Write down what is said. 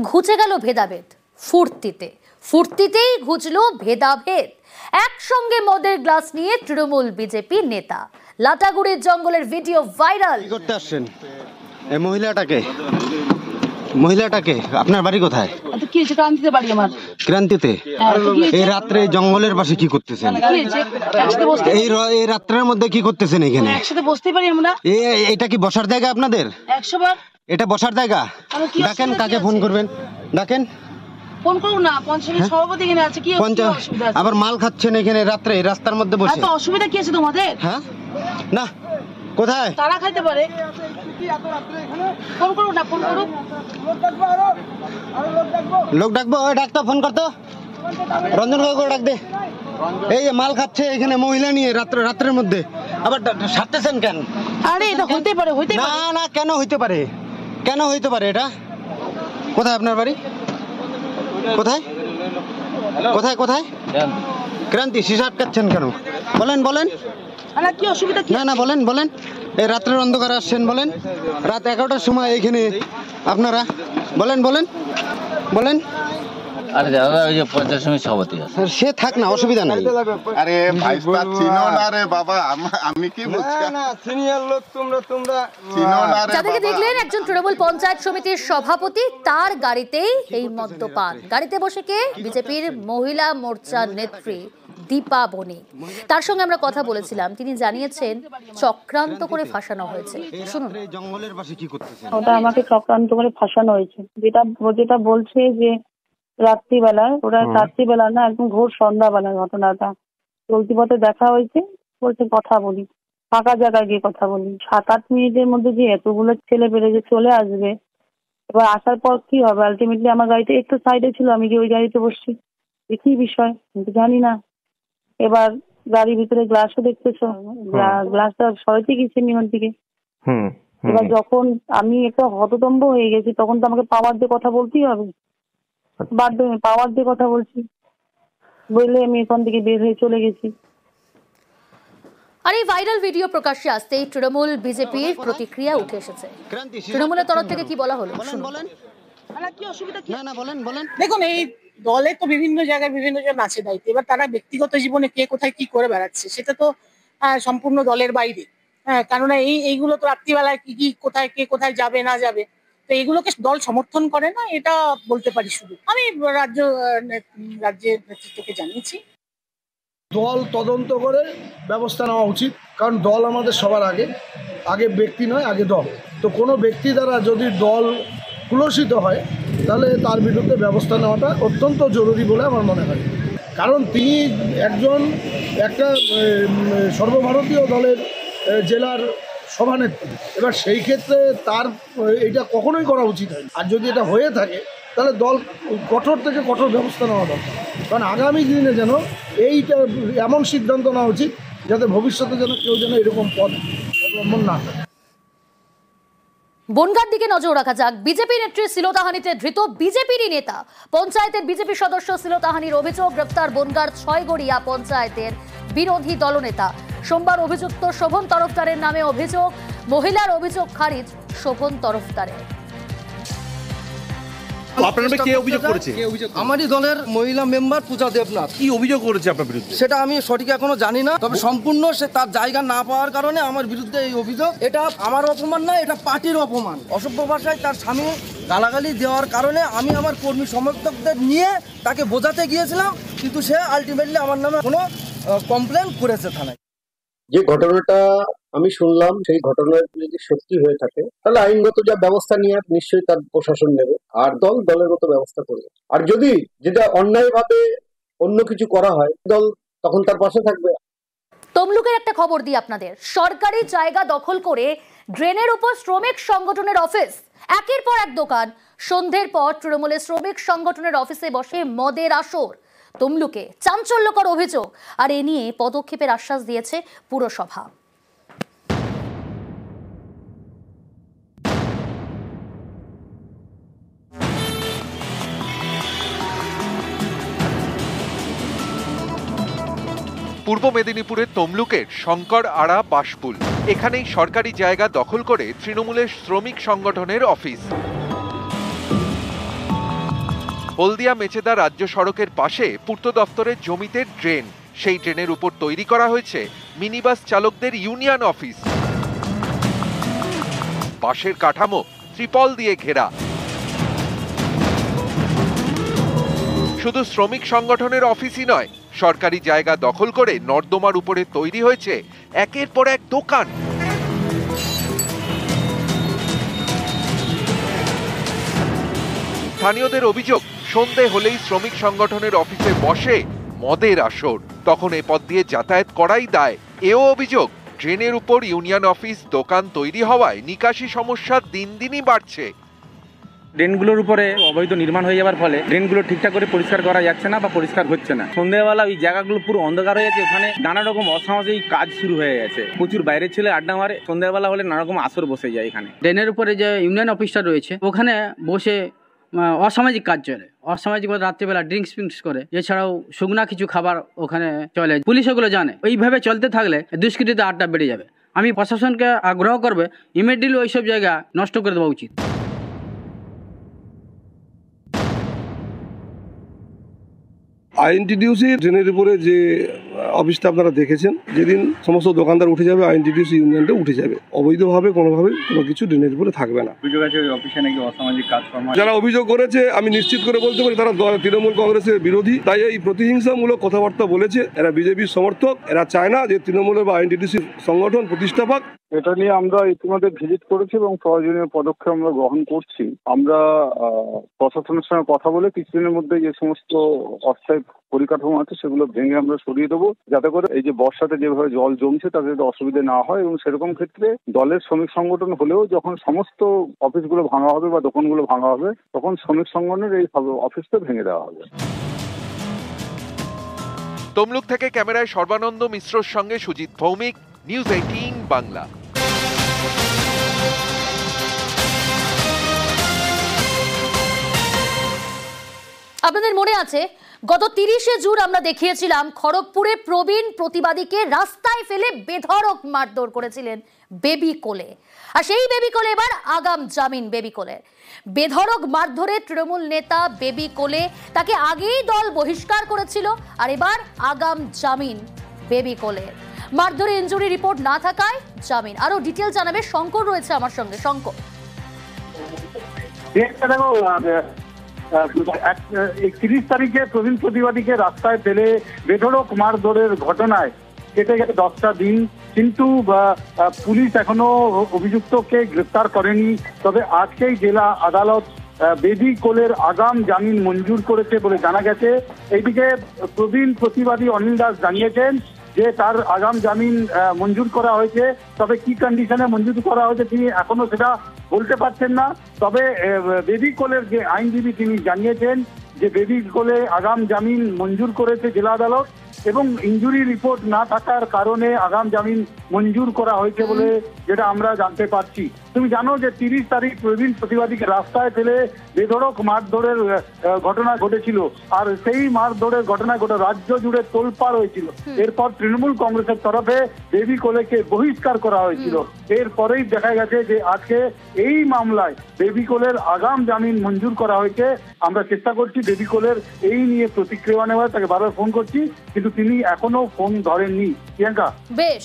ঘুচে গেল ভেদাভেদ, ফুর্তিতেই ঘুচলো ভেদাভেদ। একসঙ্গে মদের গ্লাস নিয়ে তৃণমূল বিজেপি নেতা, লাটাগুড়ির জঙ্গলের ভিডিও ভাইরাল। কি করতে আসছেন এই মহিলাটাকে? আপনার বাড়ি কোথায়? কি হয়েছে? ক্রান্তিতে বাড়ি আমার। ক্রান্তিতে? এই রাত্রে জঙ্গলের পাশে কি করতেছেন? এই রাত্রের মধ্যে কি করতেছেন এখানে? একসাথে বসতে পারি আমরা? এটা কি বসার জায়গা আপনাদের? 100 বার। এটা বসার জায়গা? ডাকেন, কাকে ফোন করবেন ডাকেন। ফোন করুন না, পঞ্চায়েত সভাপতি এখানে আছে। কি অসুবিধা? আবার মাল খাচ্ছেন এখানে রাত্রে রাস্তার মধ্যে বসে? এত অসুবিধা কি আছে তোমাদের? হ্যাঁ না, কোথায় তারা খাইতে পারে? ফোন করুন না, ফোন করুন। লোক ডাকবো? ওই ডাকতো, ফোন করতো। রঞ্জন কাকু ডাক দে। এই মাল খাচ্ছে এখানে মহিলা নিয়ে রাত্রের মধ্যে, আবার সারতেছেন কেন? আরে এটা হইতে পারে। না না, কেন হইতে পারে? এটা কোথায় আপনার বাড়ি? কোথায়? ক্রান্তি। শিশা আটকাচ্ছেন কেন? বলেন। কি অসুবিধা? না বলেন। এই রাত্রের অন্ধকার আসছেন, বলেন। রাত 11টার সময় এখানে আপনারা বলেন। আরে দাদা, ওই যে পঞ্চায়েত সমিতির সভাপতি আছে, সে থাক না, অসুবিধা নাই। আরে ভাইস্তা চিনো না রে বাবা, আমি কি বলছি? না সিনিয়র লোক তোমরা চিনো না রে। যাদেরকে দেখলেন একজন তৃণমূল পঞ্চায়েত সমিতির সভাপতি, তার গাড়িতেই এই মদ্যপান। গাড়িতে বসে কে? বিজেপির মহিলা মোর্চার নেত্রী দীপা বণিক। তার সঙ্গে আমরা কথা বলেছিলাম, তিনি জানিয়েছেন চক্রান্ত করে ফাঁসানো হয়েছে। শুনুন। জঙ্গলের পাশে কি করতেছেন? ওটা আমাকে চক্রান্ত করে ফাঁসানো হয়েছে। যেটা বলছে যে রাত্রিবেলা না, একদম ঘোর সন্ধ্যাবেলার ঘটনাটা। চলতি পথে দেখা হয়েছে, বলছে কথা বলি, ফাঁকা জায়গায় গিয়ে কথা বলি। 7-8 মিনিটের মধ্যে যে এতগুলো ছেলে বেড়ে যে চলে আসবে, এবার আসার পর কি হবে? আলটিমেটলি আমার গাড়িতে একটু সাইডে ছিল, আমি গিয়ে ওই গাড়িতে বসছি। কি বিষয় কিন্তু জানি না। এবার গাড়ির ভিতরে গ্লাসও দেখতেছো, গ্লাসটা সরাইতে গেছে নিয়ন থেকে। এবার যখন আমি একটা হততম্ব হয়ে গেছি, তখন তো আমাকে পাওয়ার দিয়ে কথা বলতেই হবে। বাধ্য হয়ে পাওয়ার দিয়ে কথা বলছি বলে আমি এখান থেকে বের হয়ে চলে গেছি। আর এই ভাইরাল ভিডিও প্রকাশ্যে আসতেই তৃণমূল বিজেপির প্রতিক্রিয়া উঠে এসেছে। তৃণমূলের তরফ থেকে কি বলা হলো? কি অসুবিধা? বলেন। দেখুন, এই দলে তো বিভিন্ন জায়গায় বিভিন্ন জন আছে দায়িত্ব। এবার তারা ব্যক্তিগত জীবনে কে কোথায় কি করে বেড়াচ্ছে, সেটা তো সম্পূর্ণ দলের বাইরে। কেননা এইগুলো তো রাত্রিবেলায় কি কোথায় কে কোথায় যাবে না যাবে, তো এগুলোকে দল সমর্থন করে না, এটা বলতে পারি। শুধু আমি রাজ্যের নেতৃত্বকে জানিয়েছি, দল তদন্ত করে ব্যবস্থা নেওয়া উচিত। কারণ দল আমাদের সবার আগে ব্যক্তি নয়, আগে দল। তো কোনো ব্যক্তি দ্বারা যদি দল কুলসিত হয়, তাহলে তার বিরুদ্ধে ব্যবস্থা নেওয়াটা অত্যন্ত জরুরি বলে আমার মনে হয়। কারণ তিনি একটা সর্বভারতীয় দলের জেলার সভানেত্রী। এবার সেই ক্ষেত্রে তার এটা কখনোই করা উচিত হয়। আর যদি এটা হয়ে থাকে, তাহলে দল কঠোর থেকে কঠোর ব্যবস্থা নেওয়া দরকার। কারণ আগামী দিনে যেন এইটা এমন সিদ্ধান্ত নেওয়া উচিত, যাতে ভবিষ্যতে কেউ এরকম পথ অবলম্বন না করে। বনগাঁর দিকে নজর রাখা যাক। বিজেপি নেত্রী শ্লীলতাহানিতে ধৃত বিজেপিরই নেতা। পঞ্চায়েতের বিজেপি সদস্য শ্লীলতাহানির অভিযোগ, গ্রেপ্তার বনগাঁর 6 গড়িয়া পঞ্চায়েতের বিরোধী দলনেতা। সোমবার অভিযুক্ত শোভন তরফদারের নামে অভিযোগ, মহিলার অভিযোগ খারিজ শোভন তরফদারের। আমারই দলের মহিলা মেম্বার পূজা দেবনাথ। কি অভিযোগ করেছে আপনার বিরুদ্ধে? সেটা আমি সঠিক এখনো জানি না, তবে সম্পূর্ণ সে তার জায়গা না পাওয়ার কারণে আমার বিরুদ্ধে এই অভিযোগ। এটা আমার অপমান না, এটা পার্টির অপমান। অসভ্য ভাষায় তার স্বামী গালাগালি দেওয়ার কারণে আমি আমার কর্মী সমর্থকদের নিয়ে তাকে বোঝাতে গিয়েছিলাম, কিন্তু সে আলটিমেটলি আমার নামে কোনো কমপ্লেন করেছে থানায়। যে ঘটনাটা আমি শুনলাম, সেই ঘটনার যদি সত্যি হয়ে থাকে, তাহলে আইনগত যা ব্যবস্থা নিয়ে নিশ্চয়ই তার প্রশাসন নেবে, আর দলের মতো ব্যবস্থা করবে। আর যদি যেটা অন্যায়ভাবে অন্য কিছু করা হয়, দল তখন তার পাশে থাকবে। তমলুকের একটা খবর দিই আপনাদের। সরকারি জায়গা দখল করে ড্রেনের উপর শ্রমিক সংগঠনের অফিস, একের পর এক দোকান। সন্ধ্যের পর তৃণমূলের শ্রমিক সংগঠনের অফিসে বসে মদের আসর। তমলুকে চাঞ্চল্যকর অভিযোগ, আর এ নিয়ে পদক্ষেপের আশ্বাস দিয়েছে পুরসভা। পূর্ব মেদিনীপুরের তমলুকের শঙ্কর আড়া বাসপুল, এখানেই সরকারি জায়গা দখল করে তৃণমূলের শ্রমিক সংগঠনের অফিস। হলদিয়া মেচেদা রাজ্য সড়কের পাশে পূর্ত দফতরের জমিতে ড্রেন, সেই ড্রেনের উপর তৈরি করা হয়েছে মিনিবাস চালকদের ইউনিয়ন অফিস। বাঁশের কাঠামো ত্রিপল দিয়ে ঘেরা। শুধু শ্রমিক সংগঠনের অফিসই নয়, সরকারি জায়গা দখল করে নর্দমার উপরে তৈরি হয়েছে একের পর এক দোকান। স্থানীয়দের অভিযোগ, সন্ধে হলেই শ্রমিক সংগঠনের অফিসে বসে মদের আসর, তখন এ পথ দিয়ে যাতায়াত করাই দায়। এও অভিযোগ, ড্রেনের উপর ইউনিয়ন অফিস দোকান তৈরি হওয়ায় নিকাশি সমস্যা দিন দিনই বাড়ছে। ড্রেনগুলোর উপরে অবৈধ নির্মাণ হয়ে যাওয়ার ফলে ড্রেনগুলো ঠিকঠাক করে পরিষ্কার করা যাচ্ছে না বা পরিষ্কার হচ্ছে না। সন্ধ্যাবেলা ওই জায়গাগুলো পুরো অন্ধকার হয়ে গেছে, ওখানে নানা রকম অসামাজিক কাজ শুরু হয়ে গেছে। প্রচুর বাইরের ছেলে আড্ডা মারে, সন্ধ্যাবেলা হলে নানা রকম আসর বসে যায় এখানে। ড্রেনের উপরে যে ইউনিয়ন অফিসটা রয়েছে ওখানে বসে অসামাজিক কাজ চলে। অসামাজিক রাত্রিবেলা ড্রিঙ্কস করে, এছাড়াও শুকনা কিছু খাবার ওখানে চলে। পুলিশ ওগুলো জানে। এইভাবে চলতে থাকলে দুষ্কৃতীতে আড্ডা বেড়ে যাবে। আমি প্রশাসনকে আগ্রহ করবে ইমিডিয়েটলি ওইসব জায়গা নষ্ট করে দেওয়া উচিত। আইএনটিডিউসি ড্রেনের উপরে যে অফিসটা আপনারা দেখেছেন, যেদিন সমস্ত দোকানদার উঠে যাবে আইএনটিডিউসি ইউনিয়নটা উঠে যাবে। অবৈধভাবে কোনোভাবে কোনো কিছু ড্রেনের উপরে থাকবে না। অভিযোগ আছে ওই অফিসে নাকি অসামাজিক কাজকর্ম। যারা অভিযোগ করেছে আমি নিশ্চিত করে বলতে পারি তারা তৃণমূল কংগ্রেসের বিরোধী, তাই এই প্রতিহিংসামূলক কথাবার্তা বলেছে। এরা বিজেপির সমর্থক, এরা চায় না যে তৃণমূলের বা আইএনটিডিউসি সংগঠন প্রতিষ্ঠা পাক। এটা নিয়ে আমরা ইতিমধ্যে ভিজিট করেছি এবং প্রয়োজনীয় পদক্ষেপ আমরা গ্রহণ করছি। আমরা প্রশাসনের সঙ্গে কথা বলে কিছুদিনের মধ্যে যে সমস্ত অস্থায়ী পরিকাঠামো আছে সেগুলো ভেঙে আমরা সরিয়ে দেবো, যাতে করে এই যে বর্ষাতে যেভাবে জল জমছে তাতে যাতে অসুবিধা না হয়। এবং সেরকম ক্ষেত্রে দলের শ্রমিক সংগঠন হলেও যখন সমস্ত অফিসগুলো ভাঙা হবে বা দোকানগুলো ভাঙা হবে তখন শ্রমিক সংগঠনের এই অফিসটা ভেঙে দেওয়া হবে। তমলুক থেকে ক্যামেরায় সর্বানন্দ মিশ্রর সঙ্গে সুজিত ভৌমিক, নিউজ 18 বাংলা। আপনাদের মনে আছে গত 30শে জুন আমরা দেখিয়েছিলাম খড়গপুরে প্রবীণ প্রতিবাদীকে রাস্তায় ফেলে বেধড়ক মারধর করেছিলেন বেবি কোলে। আর সেই বেবি কোলে এবার আগাম জামিন বেবি কোলের। বেধড়ক মারধরে তৃণমূল নেতা বেবি কোলে, তাকে আগেই দল বহিষ্কার করেছিল, আর এবার আগাম জামিন বেবি কোলের। মারধরে ইনজুরি রিপোর্ট না থাকায় জামিন। আরো ডিটেল জানাবে শঙ্কর, রয়েছে আমার সঙ্গে। শঙ্কর, 31 তারিখে প্রবীণ প্রতিবাদীকে রাস্তায় ফেলে বেধড়ক মারধরের ঘটনায় কেটে গেছে 10টা দিন, কিন্তু পুলিশ এখনো অভিযুক্তকে গ্রেফতার করেনি। তবে আজকেই জেলা আদালত বেবি কোলের আগাম জামিন মঞ্জুর করেছে বলে জানা গেছে। এইদিকে প্রবীণ প্রতিবাদী অনিল দাস জানিয়েছেন যে তার আগাম জামিন মঞ্জুর করা হয়েছে, তবে কি কন্ডিশনে মঞ্জুর করা হয়েছে তিনি এখনো সেটা বলতে পারছেন না। তবে বেবি কোলের যে আইনজীবী তিনি জানিয়েছেন যে বেবি কোলে আগাম জামিন মঞ্জুর করেছে জেলা আদালত এবং ইনজুরি রিপোর্ট না থাকার কারণে আগাম জামিন মঞ্জুর করা হয়েছে বলে যেটা আমরা জানতে পারছি। তুমি জানো যে 30 তারিখ প্রবীণ প্রতিবাদীকে রাস্তায় ফেলে বেধড়ক মারধরের ঘটনা ঘটেছিল, আর সেই মারধরের ঘটনা গোটা রাজ্য জুড়ে তোলপাড় হয়েছিল। এরপর তৃণমূল কংগ্রেসের তরফে বেবি কোলেকে বহিষ্কার করা হয়েছিল। এরপরেই দেখা গেছে যে আজকে এই মামলায় বেবি কোলের আগাম জামিন মঞ্জুর করা হয়েছে। আমরা চেষ্টা করছি বেবি কোলের এই নিয়ে প্রতিক্রিয়া নেওয়ার, তাকে বারবার ফোন করছি কিন্তু তিনি এখনো ফোন ধরেননি। প্রিয়াঙ্কা, বেশ।